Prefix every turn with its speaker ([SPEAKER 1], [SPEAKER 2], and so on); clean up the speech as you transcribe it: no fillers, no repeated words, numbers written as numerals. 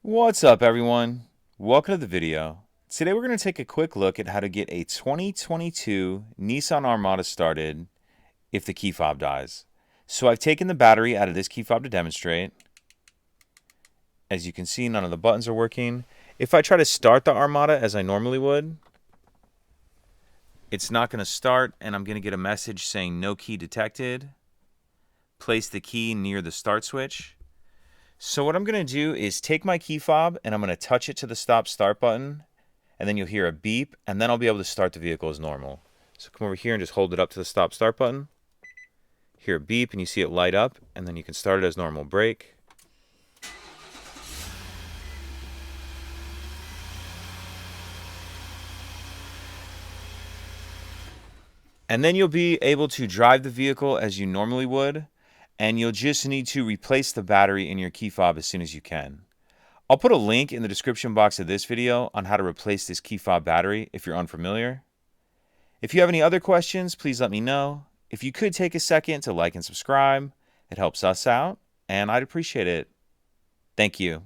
[SPEAKER 1] What's up, everyone? Welcome to the video. Today we're going to take a quick look at how to get a 2022 Nissan Armada started if the key fob dies. So I've taken the battery out of this key fob to demonstrate. As you can see, none of the buttons are working. If I try to start the Armada as I normally would, it's not going to start, and I'm going to get a message saying no key detected. Place the key near the start switch. So what I'm going to do is take my key fob and I'm going to touch it to the stop start button, and then you'll hear a beep, and then I'll be able to start the vehicle as normal. So come over here and just hold it up to the stop start button. Hear a beep and you see it light up, and then you can start it as normal. Brake. And then you'll be able to drive the vehicle as you normally would, and you'll just need to replace the battery in your key fob as soon as you can. I'll put a link in the description box of this video on how to replace this key fob battery if you're unfamiliar. If you have any other questions, please let me know. If you could take a second to like and subscribe, it helps us out, and I'd appreciate it. Thank you.